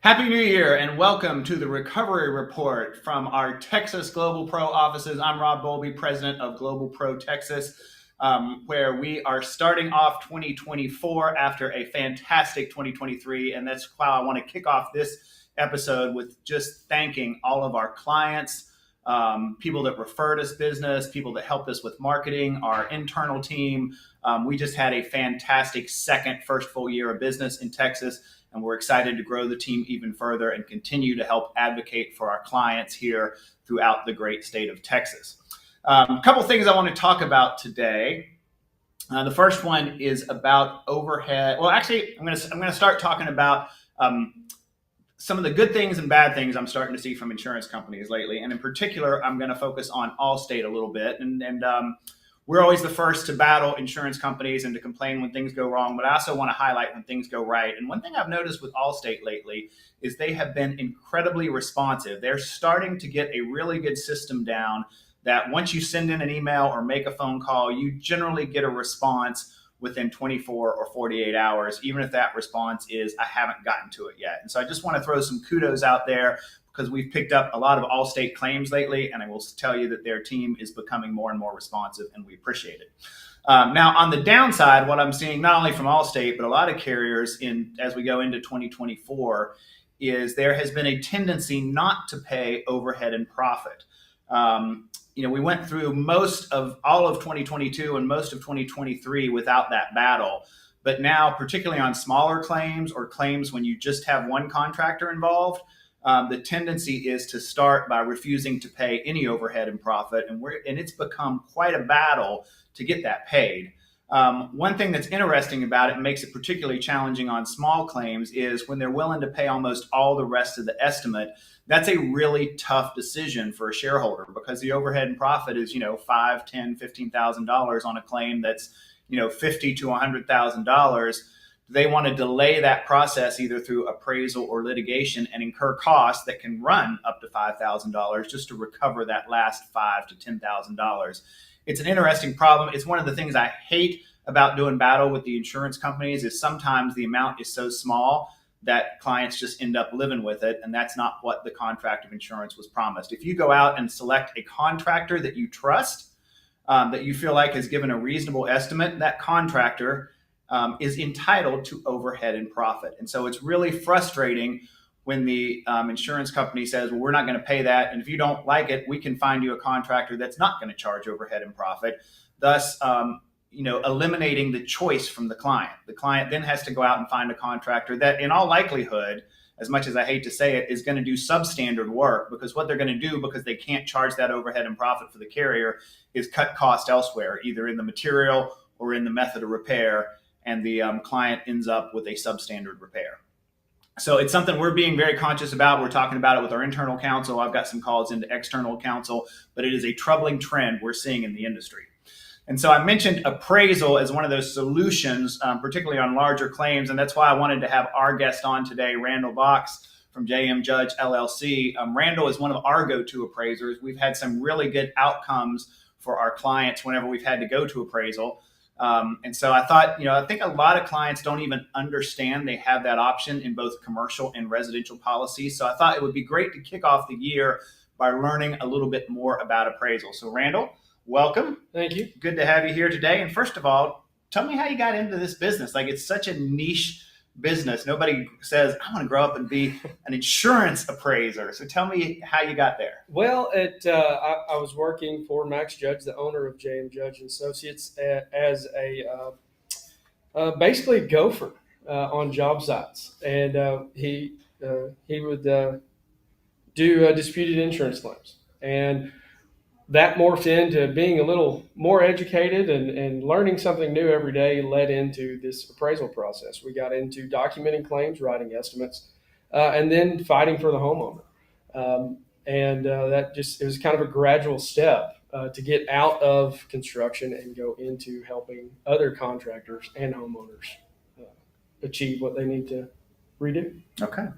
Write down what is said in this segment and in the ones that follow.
Happy New Year and welcome to the Recovery Report from our Texas GlobalPro offices. I'm Rob Bowlby, president of GlobalPro Texas, where we are starting off 2024 after a fantastic 2023. And that's why I want to kick off this episode with just thanking all of our clients, people that referred us business, people that helped us with marketing, our internal team. We just had a fantastic first full year of business in Texas. And we're excited to grow the team even further and continue to help advocate for our clients here throughout the great state of Texas. A couple things I want to talk about today. The first one is about overhead. Well, actually, I'm going to start talking about some of the good things and bad things I'm starting to see from insurance companies lately. And in particular, I'm going to focus on Allstate a little bit. And we're always the first to battle insurance companies and to complain when things go wrong, but I also want to highlight when things go right. And one thing I've noticed with Allstate lately is they have been incredibly responsive. They're starting to get a really good system down that once you send in an email or make a phone call, you generally get a response within 24 or 48 hours, even if that response is, I haven't gotten to it yet. And so I just want to throw some kudos out there because we've picked up a lot of Allstate claims lately, and I will tell you that their team is becoming more and more responsive, and we appreciate it. Now, on the downside, what I'm seeing not only from Allstate, but a lot of carriers as we go into 2024, is there has been a tendency not to pay overhead and profit. We went through most of all of 2022 and most of 2023 without that battle. But now, particularly on smaller claims or claims when you just have one contractor involved, the tendency is to start by refusing to pay any overhead and profit, and it's become quite a battle to get that paid. One thing that's interesting about it and makes it particularly challenging on small claims is when they're willing to pay almost all the rest of the estimate. That's a really tough decision for a shareholder because the overhead and profit is, $5, $10, $15,000 on a claim that's, $50,000 to $100,000. They want to delay that process either through appraisal or litigation and incur costs that can run up to $5,000 just to recover that last $5,000 to $10,000. It's an interesting problem. It's one of the things I hate about doing battle with the insurance companies is sometimes the amount is so small that clients just end up living with it, and that's not what the contract of insurance was promised. If you go out and select a contractor that you trust, that you feel like has given a reasonable estimate, that contractor is entitled to overhead and profit. And so it's really frustrating when the insurance company says, well, we're not going to pay that. And if you don't like it, we can find you a contractor that's not going to charge overhead and profit, thus eliminating the choice from the client. The client then has to go out and find a contractor that in all likelihood, as much as I hate to say it, is going to do substandard work, because what they're going to do, because they can't charge that overhead and profit for the carrier, is cut cost elsewhere, either in the material or in the method of repair, and the client ends up with a substandard repair. So it's something we're being very conscious about. We're talking about it with our internal counsel. I've got some calls into external counsel, but it is a troubling trend we're seeing in the industry. And so I mentioned appraisal as one of those solutions, particularly on larger claims. And that's why I wanted to have our guest on today, Randall Box from JM Judge LLC. Randall is one of our go-to appraisers. We've had some really good outcomes for our clients whenever we've had to go to appraisal. And so I thought, I think a lot of clients don't even understand they have that option in both commercial and residential policies. So I thought it would be great to kick off the year by learning a little bit more about appraisal. So Randall, welcome. Thank you. Good to have you here today. And first of all, tell me how you got into this business. Like, it's such a niche business. Nobody says, I want to grow up and be an insurance appraiser. So tell me how you got there. Well, I was working for Max Judge, the owner of JM Judge and Associates, as a basically a gopher on job sites. And he would do disputed insurance claims. And that morphed into being a little more educated and learning something new every day led into this appraisal process. We got into documenting claims, writing estimates, and then fighting for the homeowner. It was kind of a gradual step to get out of construction and go into helping other contractors and homeowners achieve what they need to redo. Okay.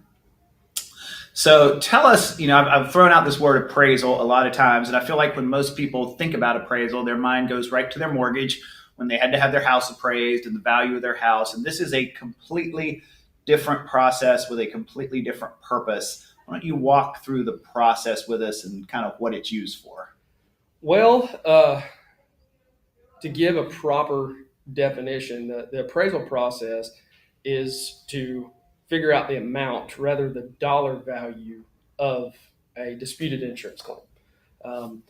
So tell us, I've thrown out this word appraisal a lot of times, and I feel like when most people think about appraisal, their mind goes right to their mortgage when they had to have their house appraised and the value of their house. And this is a completely different process with a completely different purpose. Why don't you walk through the process with us and kind of what it's used for? Well, to give a proper definition, the appraisal process is to figure out the amount rather the dollar value of a disputed insurance claim. Um,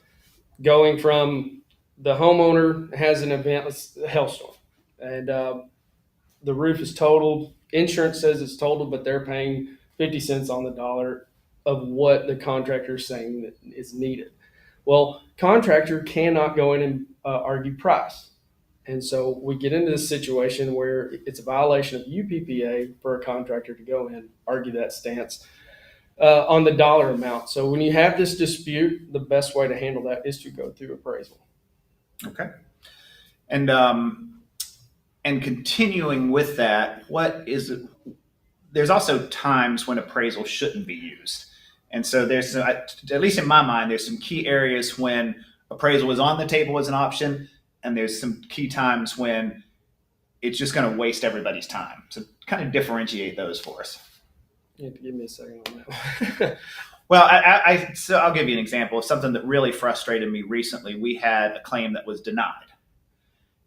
Going from the homeowner has an event, it's a hailstorm, and the roof is totaled. Insurance says it's totaled, but they're paying 50 cents on the dollar of what the contractor is saying that is needed. Well, contractor cannot go in and argue price. And so we get into this situation where it's a violation of UPPA for a contractor to go in, argue that stance on the dollar amount. So when you have this dispute, the best way to handle that is to go through appraisal. Okay. And continuing with that, there's also times when appraisal shouldn't be used. And so there's, at least in my mind, there's some key areas when appraisal is on the table as an option, and there's some key times when it's just going to waste everybody's time. So kind of differentiate those for us. You have to give me a second on that. Well, so I'll give you an example of something that really frustrated me recently. We had a claim that was denied.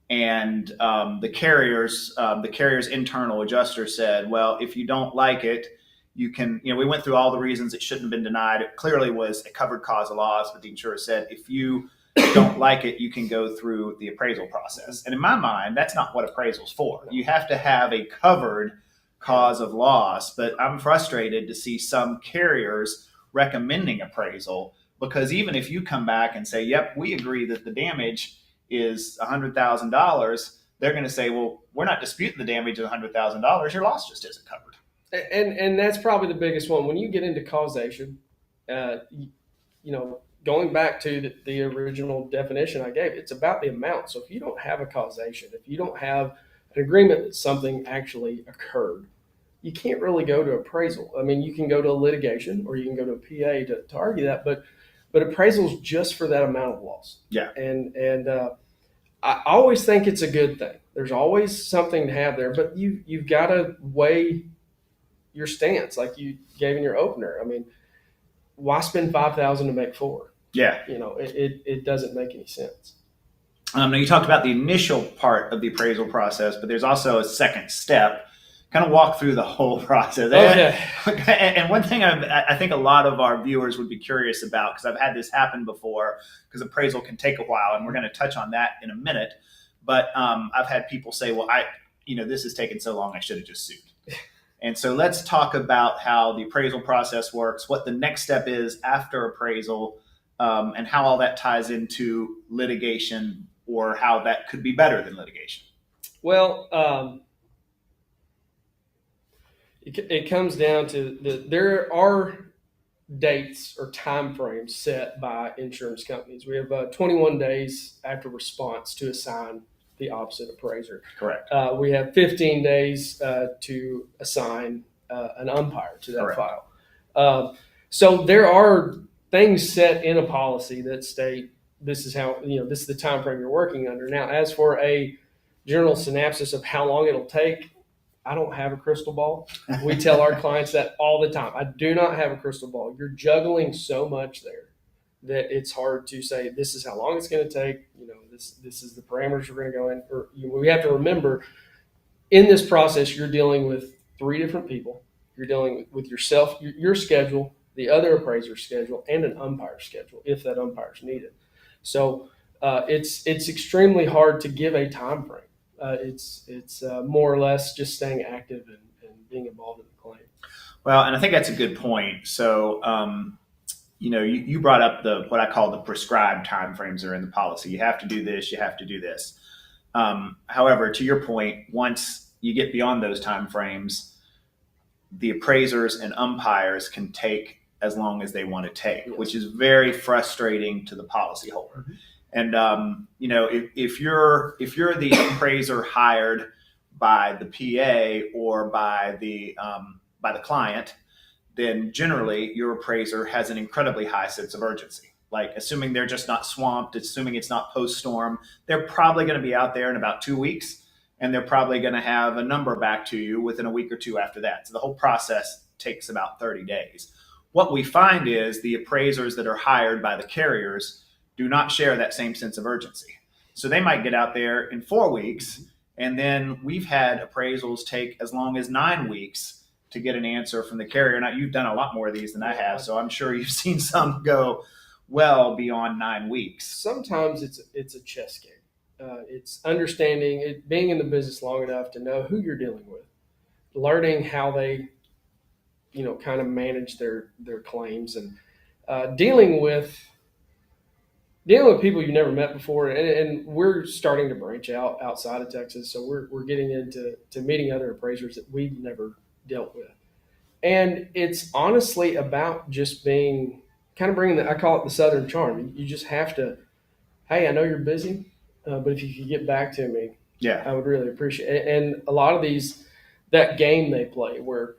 And the carrier's internal adjuster said, well, if you don't like it, you can, we went through all the reasons it shouldn't have been denied. It clearly was a covered cause of loss, but the insurer said, if you don't like it, you can go through the appraisal process. And in my mind, that's not what appraisal's for. You have to have a covered cause of loss, but I'm frustrated to see some carriers recommending appraisal, because even if you come back and say, yep, we agree that the damage is $100,000, they're going to say, well, we're not disputing the damage of $100,000. Your loss just isn't covered. And that's probably the biggest one. When you get into causation, going back to the original definition I gave, it's about the amount. So if you don't have a causation, if you don't have an agreement that something actually occurred, you can't really go to appraisal. I mean, you can go to litigation or you can go to a PA to argue that, but appraisal is just for that amount of loss. Yeah. And I always think it's a good thing. There's always something to have there, but you've got to weigh your stance, like you gave in your opener. I mean, why spend $5,000 to make $4,000? Yeah. It doesn't make any sense. Now you talked about the initial part of the appraisal process, but there's also a second step. Kind of walk through the whole process. Okay. And one thing I think a lot of our viewers would be curious about, because I've had this happen before, because appraisal can take a while, and we're going to touch on that in a minute. But I've had people say, well, this has taken so long, I should have just sued. And so let's talk about how the appraisal process works, what the next step is after appraisal, and how all that ties into litigation, or how that could be better than litigation. Well, it comes down to there are dates or time frames set by insurance companies. We have 21 days after response to assign the opposite appraiser. Correct. We have 15 days to assign an umpire to that Correct. file. So there are things set in a policy that state this is how, this is the time frame you're working under. Now, as for a general synopsis of how long it'll take, I don't have a crystal ball. We tell our clients that all the time. I do not have a crystal ball. You're juggling so much there that it's hard to say this is how long it's going to take. This is the parameters we're going to go in. Or we have to remember, in this process, you're dealing with 3 different people. You're dealing with yourself, your schedule, the other appraiser's schedule, and an umpire schedule if that umpire is needed. So it's extremely hard to give a time frame. It's more or less just staying active and being involved in the claim. Well, and I think that's a good point. So, you brought up what I call the prescribed timeframes are in the policy. You have to do this. You have to do this. However, to your point, once you get beyond those timeframes, the appraisers and umpires can take as long as they want to take, yes, which is very frustrating to the policyholder. Mm-hmm. And if you're the appraiser hired by the PA or by the client, then generally your appraiser has an incredibly high sense of urgency. Like, assuming they're just not swamped, assuming it's not post-storm, they're probably going to be out there in about 2 weeks. and they're probably going to have a number back to you within a week or two after that. So the whole process takes about 30 days. What we find is the appraisers that are hired by the carriers do not share that same sense of urgency. So they might get out there in 4 weeks, and then we've had appraisals take as long as 9 weeks to get an answer from the carrier. Now, you've done a lot more of these than I have, so I'm sure you've seen some go well beyond 9 weeks. Sometimes it's a chess game. It's understanding it, being in the business long enough to know who you're dealing with, learning how they, kind of manage their claims, and dealing with people you've never met before. And we're starting to branch out outside of Texas, so we're getting into meeting other appraisers that we've never dealt with. And it's honestly about just being kind of bringing I call it the Southern charm. You just have to, hey, I know you're busy, but if you could get back to me, Yeah. I would really appreciate it. And a lot of that game they play where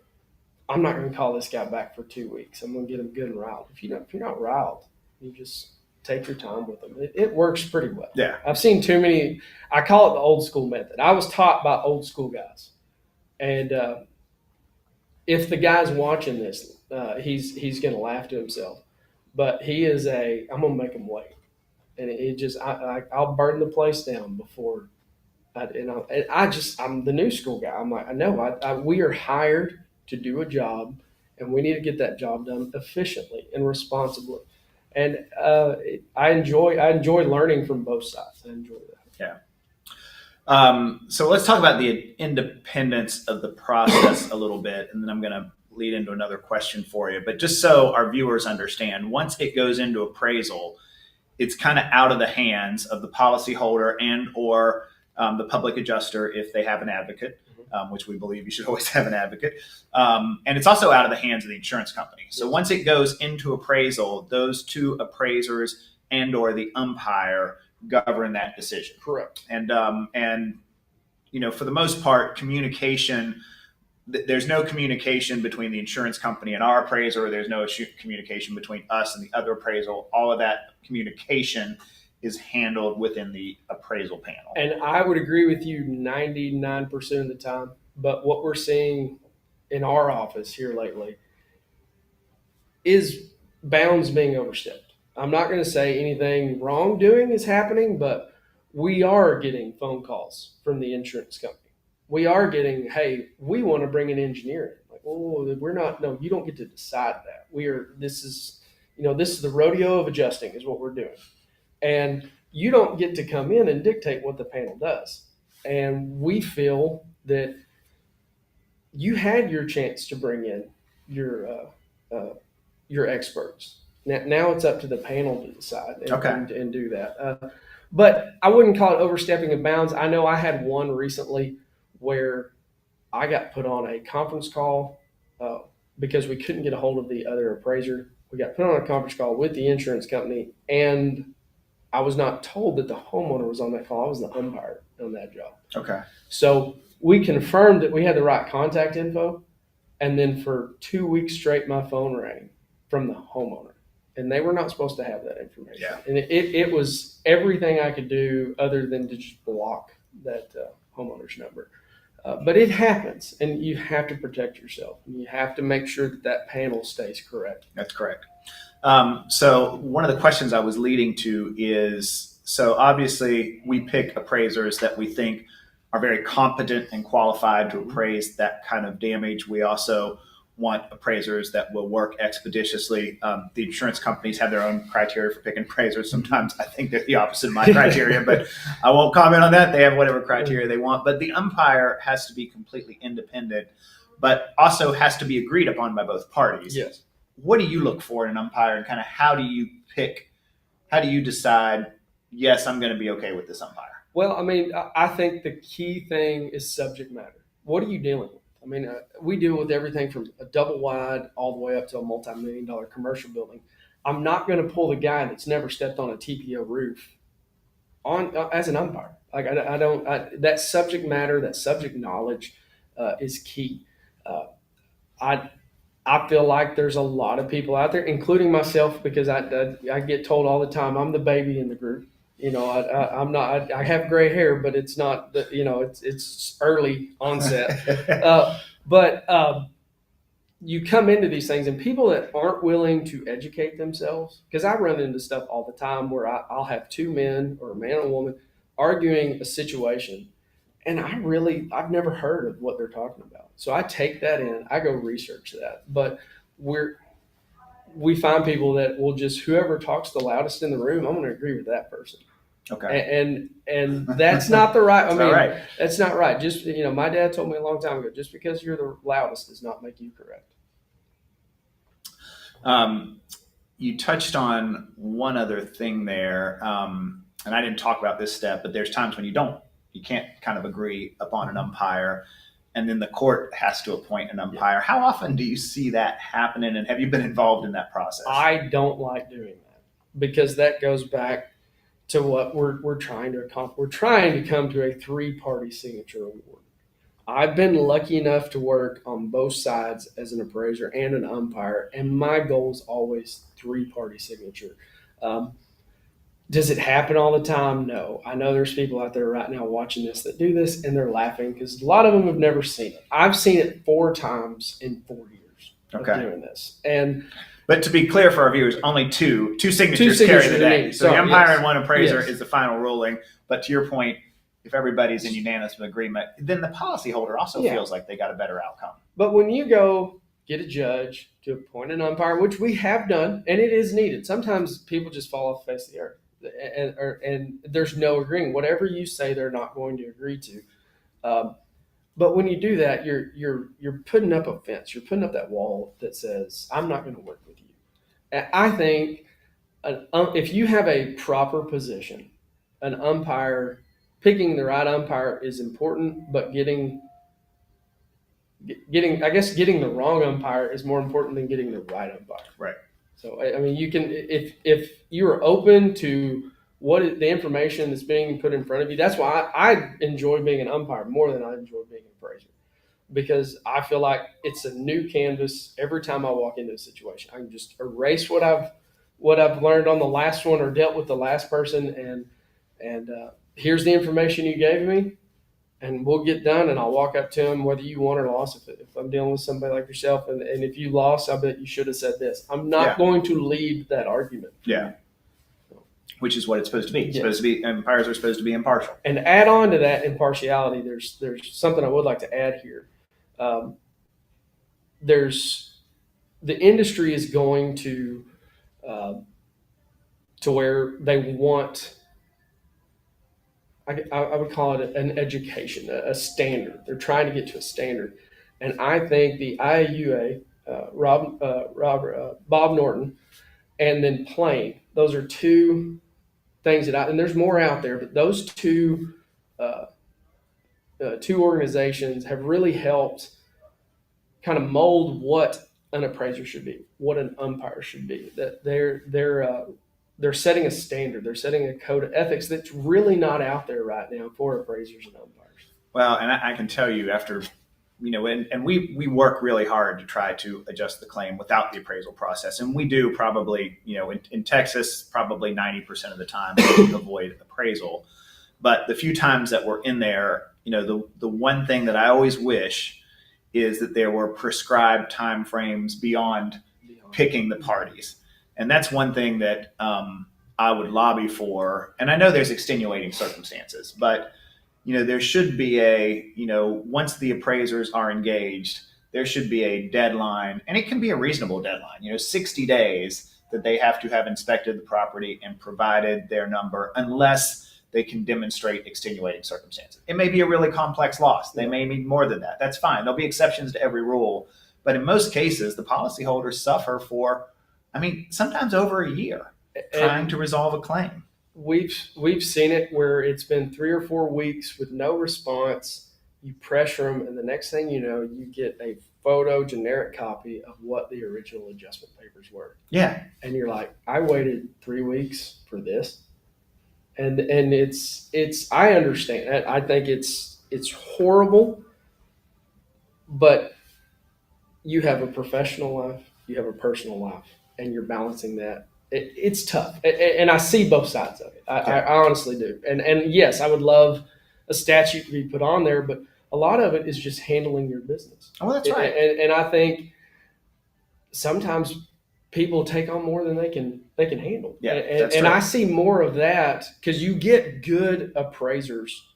I'm not going to call this guy back for 2 weeks. I'm going to get him good and riled. If you're not riled, you just take your time with them. It works pretty well. Yeah. I've seen too many. I call it the old school method. I was taught by old school guys, and if the guy's watching this, he's going to laugh to himself. But he is I'm going to make him wait, and I'll burn the place down before. I'm the new school guy. I'm like, I know we are hired to do a job, and we need to get that job done efficiently and responsibly. And I enjoy learning from both sides. I enjoy that. Yeah. So let's talk about the independence of the process a little bit, and then I'm going to lead into another question for you. But just so our viewers understand, once it goes into appraisal, it's kind of out of the hands of the policyholder and or the public adjuster if they have an advocate, which we believe you should always have an advocate. And it's also out of the hands of the insurance company. So once it goes into appraisal, those two appraisers and or the umpire govern that decision. Correct. And for the most part, communication, there's no communication between the insurance company and our appraiser. There's no communication between us and the other appraisal. All of that communication is handled within the appraisal panel. And I would agree with you 99% of the time. But what we're seeing in our office here lately is bounds being overstepped. I'm not going to say anything wrongdoing is happening, but we are getting phone calls from the insurance company. We are getting, hey, we want to bring an engineer in. Like, oh, we're not. No, you don't get to decide that. This is the rodeo of adjusting is what we're doing. And you don't get to come in and dictate what the panel does. And we feel that you had your chance to bring in your experts. Now it's up to the panel to decide and do that. But I wouldn't call it overstepping of bounds. I know I had one recently where I got put on a conference call because we couldn't get a hold of the other appraiser. We got put on a conference call with the insurance company, and I was not told that the homeowner was on that call. I was the umpire on that job. Okay. So we confirmed that we had the right contact info, and then for 2 weeks straight, my phone rang from the homeowner, and they were not supposed to have that information. Yeah. And it was everything I could do other than to just block that homeowner's number. But it happens, and you have to protect yourself, and you have to make sure that panel stays correct. That's correct. So one of the questions I was leading to is, so obviously we pick appraisers that we think are very competent and qualified to appraise that kind of damage. We also want appraisers that will work expeditiously. The insurance companies have their own criteria for picking appraisers. Sometimes I think they're the opposite of my criteria, but I won't comment on that. They have whatever criteria they want. But the umpire has to be completely independent, but also has to be agreed upon by both parties. Yes. What do you look for in an umpire, and kind of how do you decide, yes, I'm going to be okay with this umpire? Well, I mean, I think the key thing is subject matter. What are you dealing with? I mean, we deal with everything from a double wide all the way up to a multi-million-dollar commercial building. I'm not going to pull the guy that's never stepped on a TPO roof on as an umpire. Like that subject matter, that subject knowledge is key. I feel like there's a lot of people out there, including myself, because I get told all the time I'm the baby in the group. I'm not. I have gray hair, but it's not. It's early onset. But you come into these things, and people that aren't willing to educate themselves, because I run into stuff all the time where I'll have two men or a man and a woman arguing a situation, and I've never heard of what they're talking about. So I take that in, I go research that. But we find people that will just, whoever talks the loudest in the room, I'm going to agree with that person. Okay. And that's not the right. Not right. That's not right. Just, my dad told me a long time ago, just because you're the loudest does not make you correct. You touched on one other thing there, and I didn't talk about this step, but there's times when you can't kind of agree upon an umpire, and then the court has to appoint an umpire. Yeah. How often do you see that happening, and have you been involved in that process? I don't like doing that, because that goes back to what we're trying to accomplish. We're trying to come to a 3-party signature award. I've been lucky enough to work on both sides as an appraiser and an umpire, and my goal is always 3-party signature. Does it happen all the time? No. I know there's people out there right now watching this that do this, and they're laughing because a lot of them have never seen it. I've seen it 4 times in 4 years of doing this. But to be clear for our viewers, only two signatures carry the day. So the umpire and one appraiser is the final ruling. But to your point, if everybody's in unanimous agreement, then the policyholder also feels like they got a better outcome. But when you go get a judge to appoint an umpire, which we have done, and it is needed. Sometimes people just fall off the face of the earth, and there's no agreeing. Whatever you say, they're not going to agree to. But when you do that, you're putting up a fence. You're putting up that wall that says, I'm not going to work with you. And I think if you have a proper position, an umpire, picking the right umpire is important, but getting the wrong umpire is more important than getting the right umpire. Right. So, you can, if you're open to the information that's being put in front of you, that's why I enjoy being an umpire more than I enjoy being an appraiser, because I feel like it's a new canvas every time I walk into a situation. I can just erase what I've learned on the last one or dealt with the last person, and here's the information you gave me, and we'll get done, and I'll walk up to them whether you won or lost. If I'm dealing with somebody like yourself, and if you lost, I bet you should have said this. I'm not going to lead that argument. Yeah. Which is what it's supposed to be. It's supposed to be, umpires are supposed to be impartial. And to add on to that impartiality, there's something I would like to add here. The industry is going to where they want, I would call it an education, a standard. They're trying to get to a standard. And I think the IAUA, Bob Norton, and then Plain, those are 2 things and there's more out there, but those 2 organizations have really helped kind of mold what an appraiser should be, what an umpire should be. That they're setting a standard, they're setting a code of ethics that's really not out there right now for appraisers and umpires. Well, and I can tell you after, and we work really hard to try to adjust the claim without the appraisal process. And we do probably, in Texas, probably 90% of the time avoid appraisal. But the few times that we're in there, the one thing that I always wish is that there were prescribed timeframes beyond picking the parties. And that's one thing that I would lobby for. And I know there's extenuating circumstances, but there should be once the appraisers are engaged, there should be a deadline, and it can be a reasonable deadline, 60 days that they have to have inspected the property and provided their number, unless they can demonstrate extenuating circumstances. It may be a really complex loss. They may need more than that. That's fine. There'll be exceptions to every rule. But in most cases, the policyholders suffer for, sometimes over a year trying to resolve a claim. We've seen it where it's been 3 or 4 weeks with no response. You pressure them, and the next thing you know, you get a photo generic copy of what the original adjustment papers were. Yeah. And you're like, I waited 3 weeks for this. And it's I understand. I think it's horrible, but you have a professional life, you have a personal life, and you're balancing that it's tough, and I see both sides of it. I honestly do. And yes, I would love a statute to be put on there, but a lot of it is just handling your business. Oh, that's right. And I think sometimes people take on more than they can handle. Yeah, and I see more of that because you get good appraisers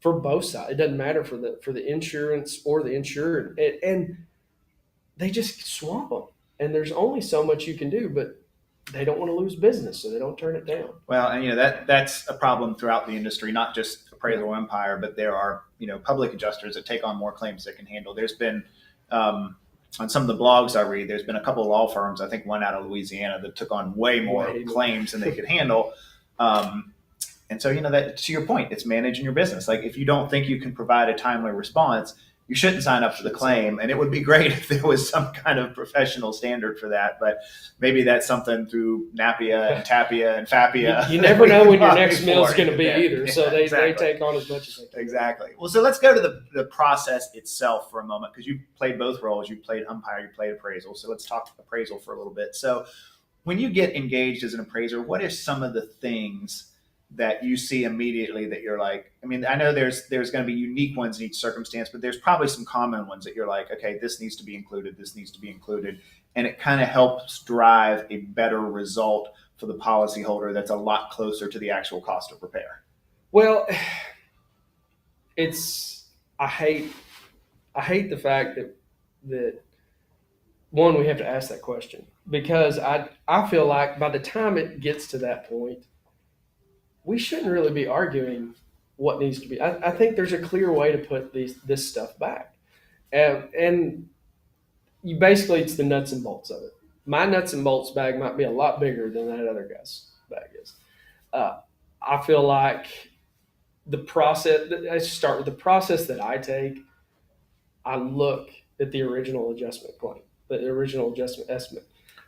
for both sides. It doesn't matter for the insurance or the insured, and they just swamp them. And there's only so much you can do, but they don't want to lose business, so they don't turn it down. Well, and that's a problem throughout the industry, not just Appraisal Empire, but there are public adjusters that take on more claims they can handle. There's been on some of the blogs I read, there's been a couple of law firms, I think one out of Louisiana, that took on way more claims than they could handle. And so, that to your point, it's managing your business. Like if you don't think you can provide a timely response, you shouldn't sign up for the claim. And it would be great if there was some kind of professional standard for that. But maybe that's something through NAPIA and TAPIA and FAPIA. You never know when your next meal is going to be either. So they take on as much as they can. Exactly. Well, so let's go to the process itself for a moment, because you played both roles. You played umpire, you played appraisal. So let's talk appraisal for a little bit. So when you get engaged as an appraiser, what are some of the things that you see immediately that you're like, I mean, I know there's going to be unique ones in each circumstance, but there's probably some common ones that you're like, okay, this needs to be included, this needs to be included. And it kind of helps drive a better result for the policyholder that's a lot closer to the actual cost of repair. Well, I hate the fact that one, we have to ask that question, because I feel like by the time it gets to that point, we shouldn't really be arguing what needs to be. I think there's a clear way to put this stuff back. And you basically, it's the nuts and bolts of it. My nuts and bolts bag might be a lot bigger than that other guy's bag is. I feel like the process, I start with the process that I take. I look at the original adjustment claim, the original adjustment estimate.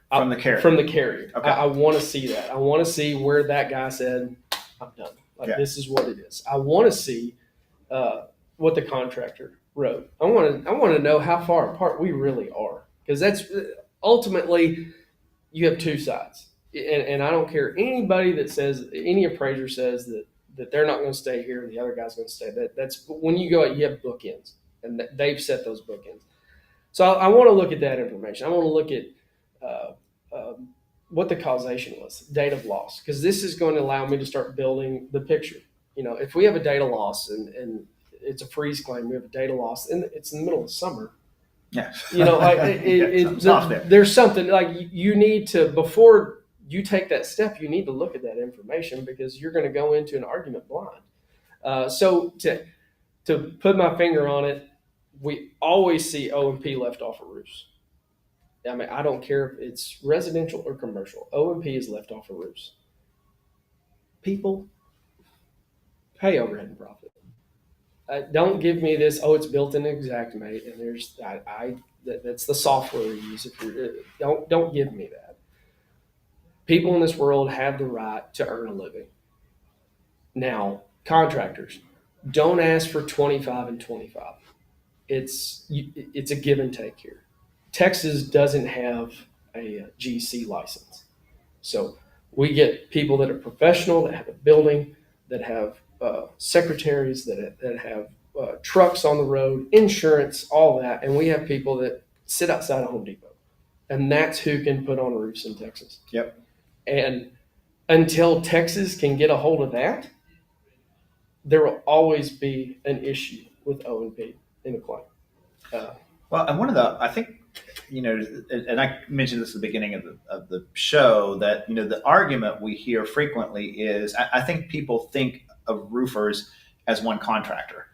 From the carrier. From the carrier. Okay. I want to see that. I want to see where that guy said, I'm done. This is what it is. I want to see what the contractor wrote. I want to know how far apart we really are, because that's ultimately, you have two sides, and I don't care anybody that says, any appraiser says that they're not going to stay here and the other guy's going to stay. That's when you go out, you have bookends, and they've set those bookends. So I want to look at that information. I want to look at what the causation was, date of loss, because this is going to allow me to start building the picture. If we have a date of loss and it's a freeze claim, we have a date of loss, and it's in the middle of summer. Yeah. There's something like you need to, before you take that step, you need to look at that information, because you're going to go into an argument blind. So to put my finger on it, we always see O&P left off of roofs. I mean, I don't care if it's residential or commercial. O&P is left off of roofs. People pay overhead and profit. Don't give me this. Oh, it's built in Xactimate, and there's that's the software we use. Don't give me that. People in this world have the right to earn a living. Now, contractors, don't ask for 25 and 25. It's a give and take here. Texas doesn't have a GC license. So we get people that are professional, that have a building, that have secretaries, that have trucks on the road, insurance, all that. And we have people that sit outside of Home Depot. And that's who can put on roofs in Texas. Yep. And until Texas can get a hold of that, there will always be an issue with O&P in a claim. Well, and I think, and I mentioned this at the beginning of the show, that, the argument we hear frequently is, I think people think of roofers as one contractor.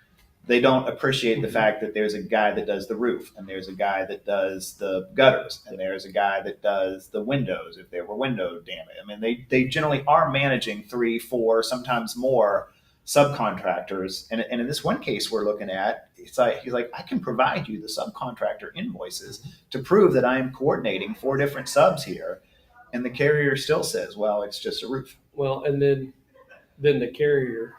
They don't appreciate the fact that there's a guy that does the roof, and there's a guy that does the gutters, and there's a guy that does the windows if there were window damage. I mean, they generally are managing 3, 4, sometimes more subcontractors. And in this one case we're looking at, he's like, I can provide you the subcontractor invoices to prove that I am coordinating 4 different subs here. And the carrier still says, well, it's just a roof. Well, and then the carrier,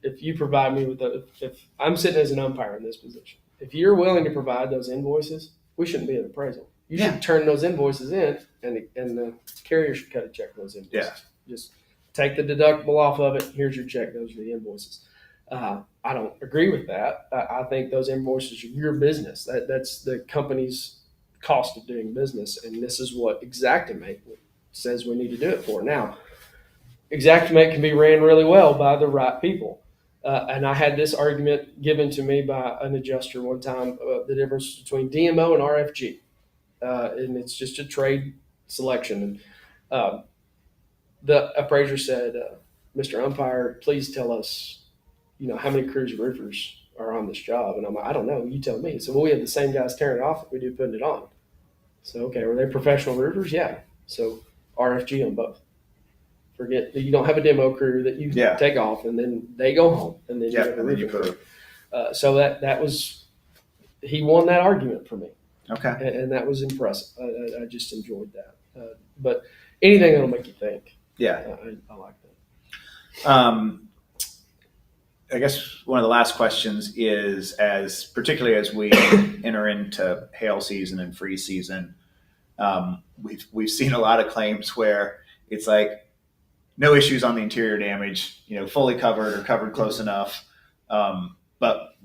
if you provide me with if I'm sitting as an umpire in this position, if you're willing to provide those invoices, we shouldn't be an appraisal. You should turn those invoices in, and the carrier should cut a check on those invoices. Yeah. Just take the deductible off of it. Here's your check. Those are the invoices. I don't agree with that. I think those invoices are your business. That's the company's cost of doing business, and this is what Xactimate says we need to do it for. Now, Xactimate can be ran really well by the right people. And I had this argument given to me by an adjuster one time, the difference between DMO and RFG. And it's just a trade selection. And the appraiser said, Mr. Umpire, please tell us, how many crews of roofers are on this job. And I'm like, I don't know. You tell me. He said, well, we have the same guys tearing it off that we do putting it on. So, okay, were they professional roofers? Yeah. So RFG on both. Forget that you don't have a demo crew that you take off and then they go home and then you have a roofing crew. So that was, he won that argument for me. Okay. And that was impressive. I just enjoyed that. But anything that'll make you think. Yeah. I like that. I guess one of the last questions is, particularly as we enter into hail season and freeze season, we've seen a lot of claims where it's like no issues on the interior damage, fully covered or covered close enough, but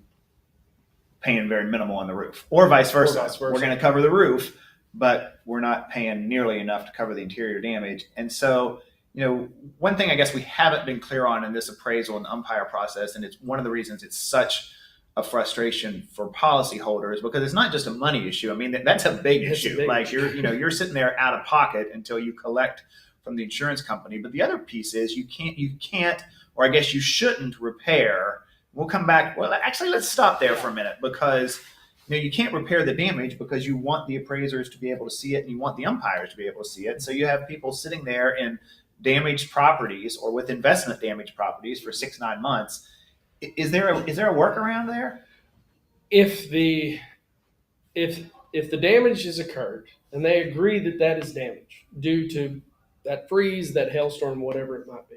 paying very minimal on the roof, or vice versa. We're going to cover the roof, but we're not paying nearly enough to cover the interior damage. And so, one thing I guess we haven't been clear on in this appraisal and umpire process, and it's one of the reasons it's such a frustration for policyholders, because it's not just a money issue. I mean, that's a big issue. Like you're sitting there out of pocket until you collect from the insurance company. But the other piece is you can't, or I guess you shouldn't repair. We'll come back. Well, actually, let's stop there for a minute, because you can't repair the damage because you want the appraisers to be able to see it and you want the umpires to be able to see it. So you have people sitting there in damaged properties or with investment damaged properties for 6-9 months. Is there a workaround there? If the damage has occurred and they agree that is damage due to that freeze, that hailstorm, whatever it might be,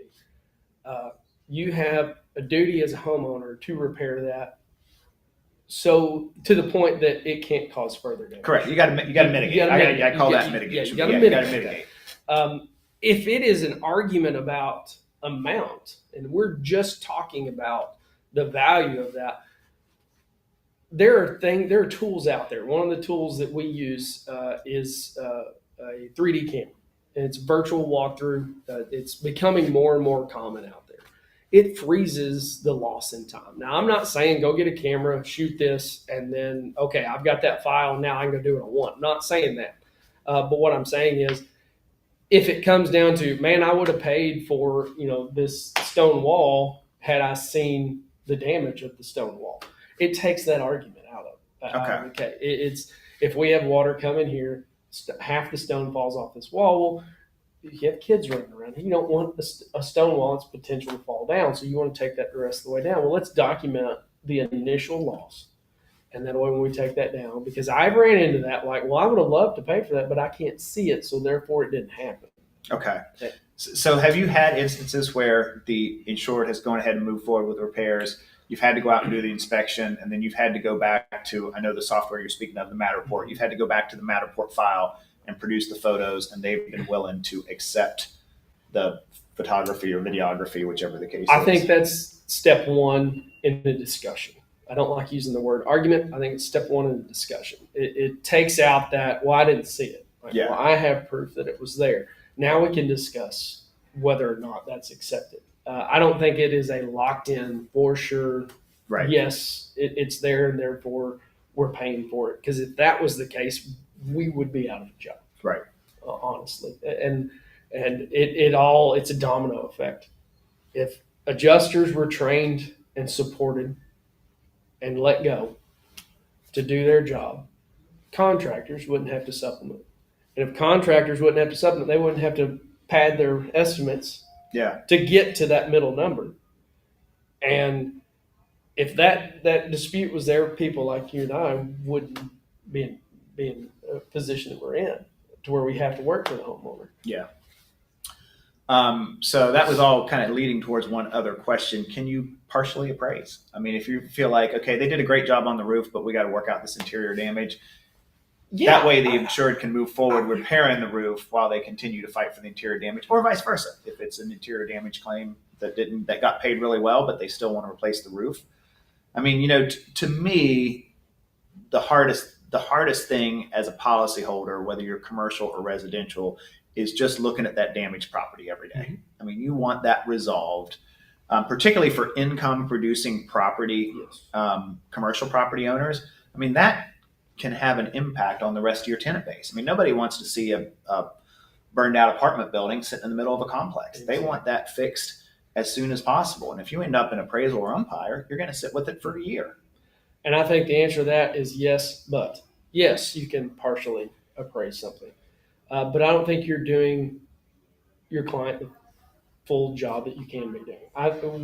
you have a duty as a homeowner to repair that, so to the point that it can't cause further damage. Correct. You got to mitigate. I call that mitigation. You got to mitigate. If it is an argument about amount, and we're just talking about the value of that, there are tools out there. One of the tools that we use is a 3D camera. And it's virtual walkthrough. It's becoming more and more common out there. It freezes the loss in time. Now, I'm not saying go get a camera, shoot this, and then, okay, I've got that file. Now I'm going to do it on one. I'm not saying that. But what I'm saying is, if it comes down to, man, I would have paid for, this stone wall had I seen the damage of the stone wall. It takes that argument out of it. Okay. It's, if we have water coming here, half the stone falls off this wall. Well, you have kids running around. You don't want a stone wall that's potential to fall down, so you want to take that the rest of the way down. Well, let's document the initial loss, and that way when we take that down, because I ran into that, like, well, I would have loved to pay for that, but I can't see it, so therefore it didn't happen. Okay. So have you had instances where the insured has gone ahead and moved forward with repairs, you've had to go out and do the inspection, and then you've had to go back to, I know the software you're speaking of, the Matterport, you've had to go back to the Matterport file and produce the photos, and they've been willing to accept the photography or videography, whichever the case is? I think that's step one in the discussion. I don't like using the word argument. I think it's step one in the discussion. It takes out that, well, I didn't see it. Well, I have proof that it was there. Now we can discuss whether or not that's accepted. I don't think it is a locked in for sure. Right. Yes, it's there, and therefore we're paying for it. Because if that was the case, we would be out of a job. Right. Honestly, and it's a domino effect. If adjusters were trained and supported and let go to do their job, contractors wouldn't have to supplement. And if contractors wouldn't have to supplement, they wouldn't have to pad their estimates to get to that middle number. And if that dispute was there, people like you and I wouldn't be in a position that we're in, to where we have to work for the homeowner. Yeah. So that was all kind of leading towards one other question. Can you partially appraise? I mean, if you feel like, okay, they did a great job on the roof, but we got to work out this interior damage, Yeah. That way the insured can move forward repairing the roof while they continue to fight for the interior damage, or vice versa. If it's an interior damage claim that got paid really well, but they still want to replace the roof. I mean, you know, to me, the hardest thing as a policyholder, whether you're commercial or residential, is just looking at that damaged property every day. Mhm. I mean, you want that resolved, particularly for income producing property, Yes. commercial property owners. I mean, that can have an impact on the rest of your tenant base. I mean, nobody wants to see a burned out apartment building sitting in the middle of a complex. They want that fixed as soon as possible. And if you end up in appraisal or umpire, you're going to sit with it for a year. And I think the answer to that is yes, but yes, you can partially appraise something. But I don't think you're doing your client the full job that you can be doing.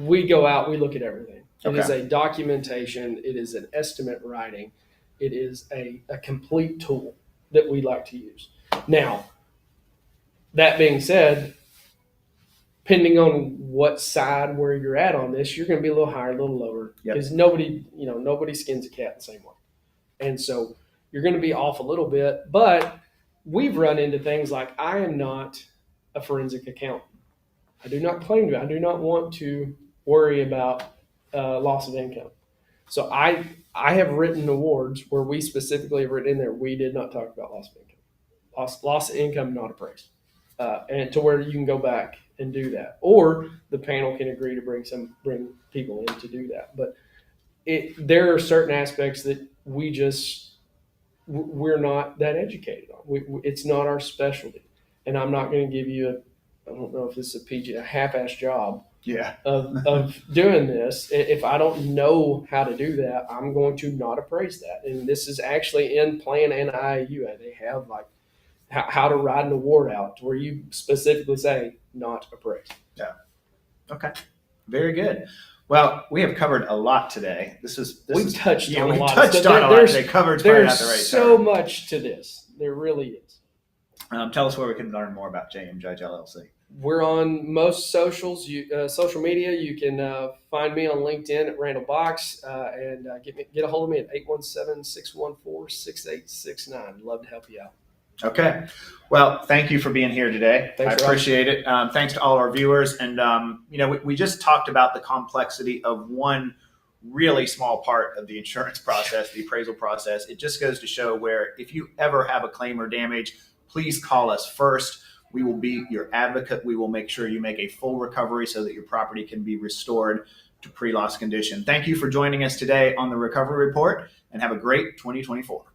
We go out, we look at everything. It is a documentation. It is an estimate writing. It is a complete tool that we like to use. Now, that being said, depending on what side where you're at on this, you're going to be a little higher, a little lower, because nobody skins a cat the same way. And so you're going to be off a little bit, but we've run into things like, I am not a forensic accountant. I do not claim to. I do not want to worry about loss of income. So I have written awards where we specifically have written in there, we did not talk about loss of income. Loss of income not appraised. And to where you can go back and do that. Or the panel can agree to bring people in to do that. But there are certain aspects that we're not that educated on. It's not our specialty. And I'm not going to give you I don't know if this is a half-ass job of doing this. If I don't know how to do that, I'm going to not appraise that. And this is actually in plan and IAUA. They have like how to write an award out to where you specifically say not appraised. Yeah. Okay. Very good. Well, we have covered a lot today. We've touched on a lot. Today. Covered's probably not the right so term. much to this. There really is. Tell us where we can learn more about J.M. Judge LLC. We're on most socials, social media. You can find me on LinkedIn at Randall Box and get a hold of me at 817-614-6869. Love to help you out. Okay. Well, thank you for being here today. I appreciate it. Thanks to all our viewers. And, we just talked about the complexity of one really small part of the insurance process, the appraisal process. It just goes to show where if you ever have a claim or damage, please call us first. We will be your advocate. We will make sure you make a full recovery so that your property can be restored to pre-loss condition. Thank you for joining us today on the Recovery Report, and have a great 2024.